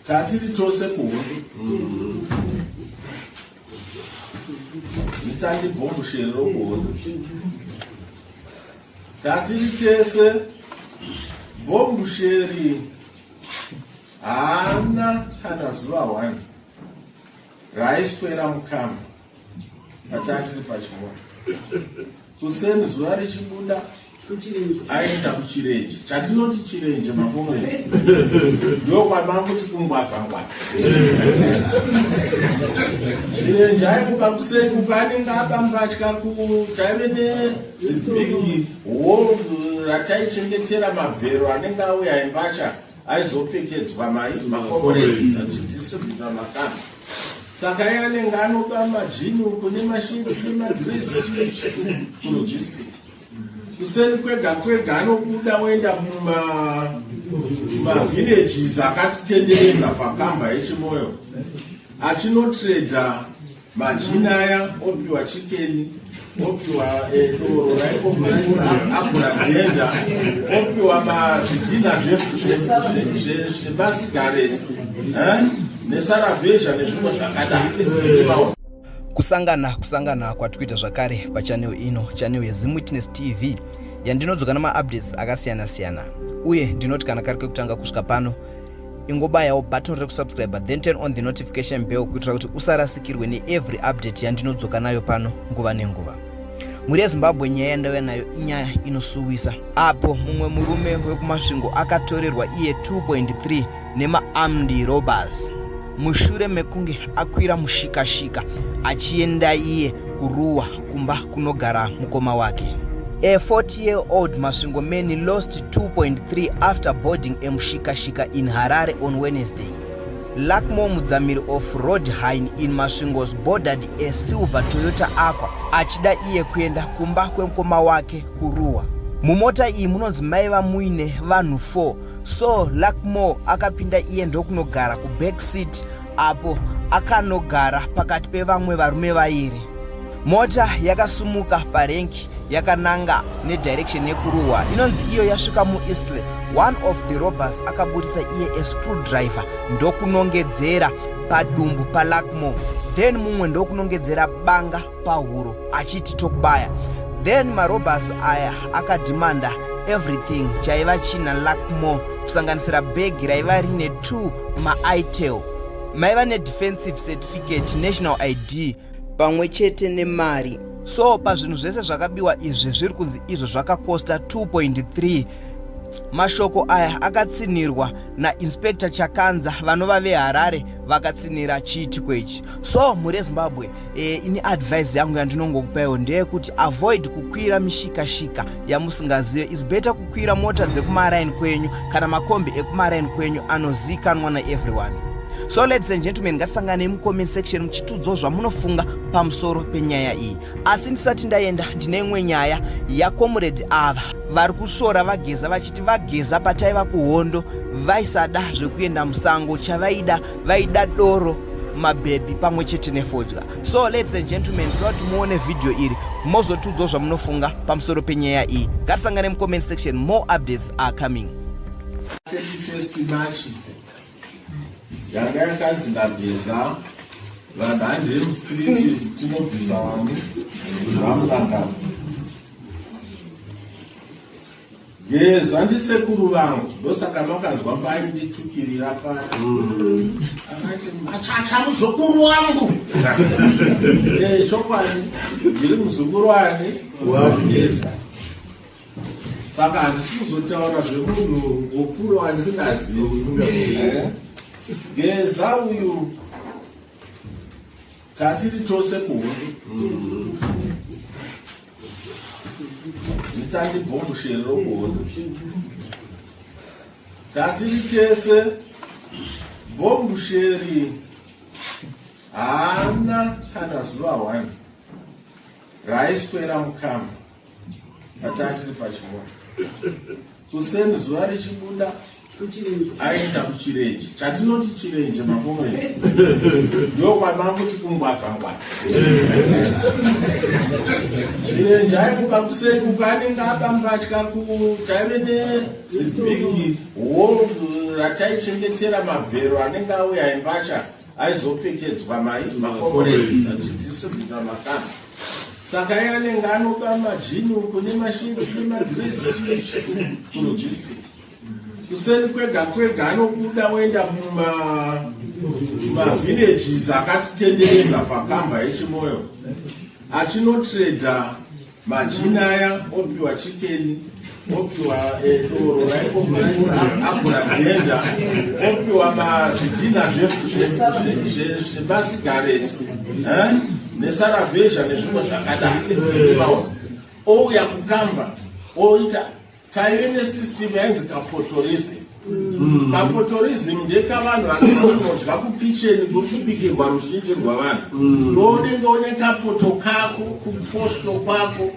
tatiri tose kuhondo nitandi bhombu sherero kuhondo tatiri tese bhombu sheri haana kana zuva 1 raiswera mukama atatiri pachimwana kuseni zuva richibuda aenda kuchirenje chatinoti chirenje makomrezi ndokwamakuti kungwavhangwa chirenje aibuka kuseni ukanenge apambatya chaive nezibhigi hall rataichengetera mabhero anenge auya imbatya aizopfekedzwa makomrezi achidhistribhuta makamba saka iye anenge anoba majini kune masheti nemadresi kulogistic kuseni kwega anobuda oenda mumavillages akatitenderedza pakamba yechimoyo achinotreda majini aya opiwa chikeni opiwa doro raikoaguragenda opiwa mazvidhina zvemasigareti nesaravhezha nezvimwe zvakadai. kusangana kwatikuita zvakare pachanel ino, chanel yeZim Witness TV yandinodzoka namaupdates akasiyana-siyana, uye ndinoti kana kari kekutanga kusvika pano ingobayawo button rekusubscribe then turn on the notification bell kuitira kuti usarasikirwe neevery update yandinodzoka nayo pano nguva nenguva. Muri yeZimbabwe nyaya yandauya nayo inyaya inosuwisa, apo mumwe murume wekumasvingo akatorerwa iye 2.3 nema-armed robbers mushure mekunge akwira mushikashika achienda iye kuruwa kumba kunogara mukoma wake. A 40-year-old Masvingo man lost 2.3 after boarding a mushikashika in Harare on Wednesday. Lakmo Mudzamiri of Rodhine in Masvingos boarded a silver Toyota Aqua achida iye kuenda kumba kwemukoma wake kuruwa. Mumota iyi munonzi maiva muine vanhu 4, so Lakmo akapinda iye ndokunogara ku back seat apo akanogara pakati pevamwe varume vairi. Mota yakasumuka parenki yakananga nedirection yekuruwa inonzi iyo yasvika muIsle. One of the robbers akaburitsa iye a screwdriver ndokunongedzera padumbu paLakmo, then mumwe ndokunongedzera banga pahuro achiti tokubaya. Then marobbers aya akadimanda everything chaiva china Lakmo kusanganisira bhegi raiva rine 2 maItel, maiva nedefensive certificate, national ID pamwe chete nemari. So pazvinhu zvese zvakabiwa izvi zviri kunzi izvo zvakakosta 2.3. Mashoko aya akatsinirwa naInspector Chakanza vanova veHarare vakatsinira chiitiko ichi. So muri yeZimbabwe ini advice yangu yandinongokupayo ndeyekuti avoid kukwira mishikashika yamusingazive. Is better kukwira mota dzekumarine kwenyu kana makombi ekumarine kwenyu anozikanwa naeveryone. So ladies and gentlemen, ngatisangane mucomment section muchitiudzawo zvamunofunga pamusoro penyaya iyi. Asi ndisati ndaenda ndine imwe nyaya yakomrade ava vari kusvora vageza vachiti vageza pataiva kuhondo vaisada zvekuenda musango, vaida doro, mabhebhi pamwe chete nefodya. So ladies and gentlemen, toda kuti muone video iri mozotiudzawo zvamunofunga pamusoro penyaya iyi. Ngatisangane mucomment section, more updates are coming. 31st March yanga yakanzi ndageza vanhu handiri mustriti tinobvisa wangu vamukanga geza ndisekuru vangu ndosaka makanzwa mbai nditukirira pari akati machacha muzukuru wangu chokwani ndiri muzukuru wani wageza saka handisi kuzotaura zvemunhu wokuru wandisingazivi. Geza uyu tatiri tose kuhondo nitandi bhombu sherero kuhondo tatiri tese bhombu sheri haana kana zuva 1 raiswera mukama atatiri pachimwana kuseni zuva richibuda aenda kuchirenje. Chatinoti chirenje makomrade ndokwamanguti kungwavhangwa. Chirenje aimuka kusekuka anenge apambatya taive nezibhigi hall rataichengetera mabhero anenge auya embatya aizopfekedzwa makomrade achidistribhuta makamba. Saka iye anenge anopa majini kune masheti nemadresi kulogistic. Kuseri kwega anobuda oenda mumavillages akatitenderedza pakamba yechimoyo achinotreda majini aya, opiwa chicken, opiwa doro raaguragenda, opiwa mazvidhina zvemasigareti nesaravhezha nezvimwe zvakadaro. Ouya kukamba oita kaive nesystem yainzi kapotorism. Kapotorism ndekavanhu vasinodya kukicheni kuri kubikirwa ruzhinji rwavanhu. Ndounenge une kapoto kako kuposto kwako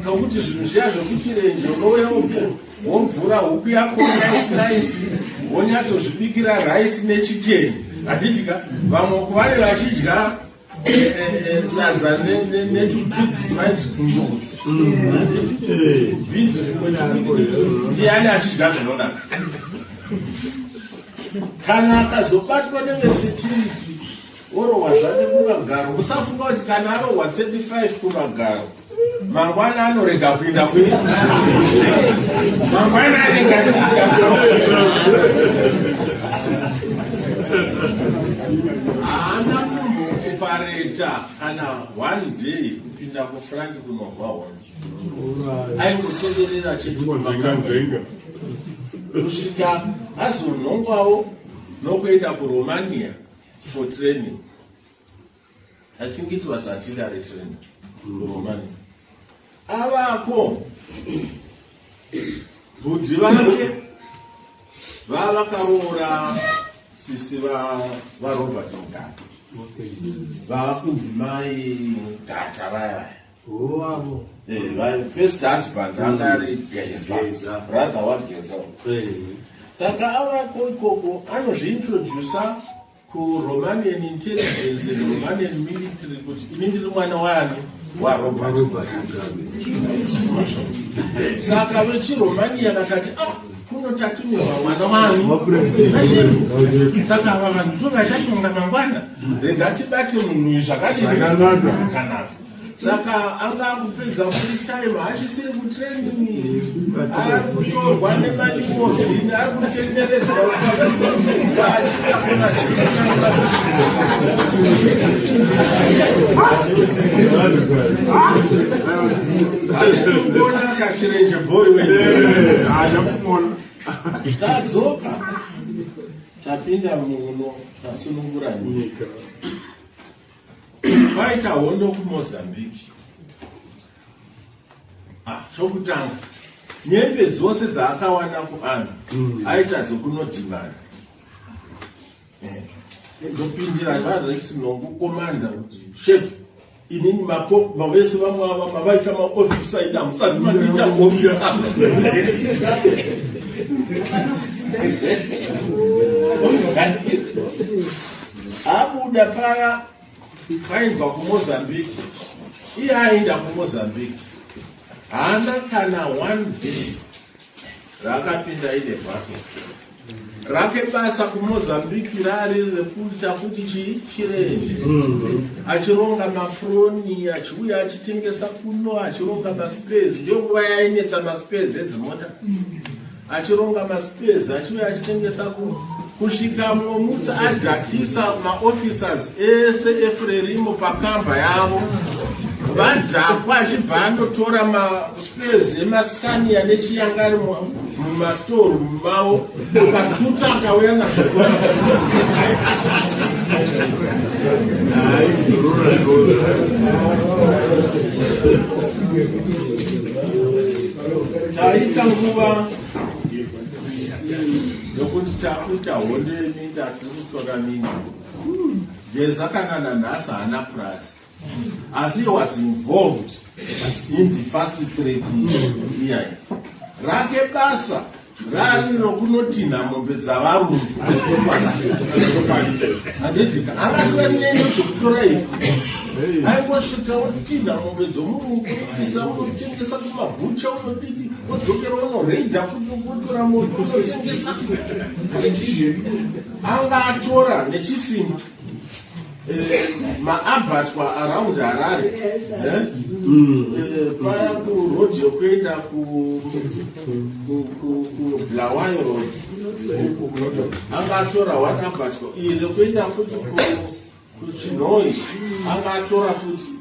kokuti zvinhu zviya zvekuchirenje unouya womvura huku yako nice wonyatsozvibikira raisi nechikeni. Handidya vamwe kuvane vachidya sadza netubhidzi twainzi tumbuzi. Bhidzi ndiani achidya zvinonaka. Kana akazobatwa nevesecurity orohwa zvake kumagaro, usafunga kuti kana arohwa 35 kumagaro mangwana anorega kuinda mangwana anenge haana kumbokupareta kana one day kupinda kufranki kunogwa honzi. Aingotenderera chete kusvika azonongwawo nokuenda kuRomania for training. I think it was artillery training kuRomania. Avako bhudzi vake vavakaroora sisi vaRobert Mugabe vava kunzi mai Mugata vaya first husband angari Geza, brother waGeza. Saka avako ikoko anozviintrodusa kuRomanian intelligence neRomanian military kuti ini ndiri mwana wani waRobert Mugabe. Saka vechiRomania vakati kunotatumirwa mwana wangu. Saka ava vanhu tovashatonga mangwana regatibate munhu zvakanaka. Saka anga kupedza full time achisiri kutraining ari kutorwa nemadikosi ari kutenderedzwa kuona kachirenje boy tadzoka tapinda muno tasunungura nyika. Vaita hondo kuMozambique. Chokutanga nyembe dzose dzaakawana kuanhu aita dzokunodhimana. Ndopindira vaRex Nongo komanda kuti chef inini mavese vamwe mavaita maofisa ida musati matiita ofisa. Abuda paya aibva kuMozambique. Iye aenda kuMozambique haana kana one day rakapinda ine bhake rake basa kuMozambique rari rekuita kuti chirenje achironga maproni achiuya achitengesa kuno achironga maspezi. Ndiyo nguva yainetsa maspezi edzimota achironga maspezi achiuya achitengesa kuno kusvika musa adhakisa maofficers ese eFrelimo pakamba yavo vadhakwa achibva andotora maspezi emaskania nechiyangari mumastorum mavo akatuta akauya nazvo. Taita nguva yokuti takuita hondo yeminda tiri kutora mini Geza kana nanhasi haana purasi asi he was involved in the first trade iyai rake basa rari rokunotinha mombe dzavarume angasiva neno zvekutora ifu aingosvika otinha mombe dzomurungu isa unotengesa kumabhucha unodidi odzokera unoreidha futi ukutora moto unotengesa anga atora nechisimba maabatwa around Harare paya kurodhi yokuenda kuBulawayo Road anga atora one abatwa iyi rekuenda futi kuChinoi anga atora futi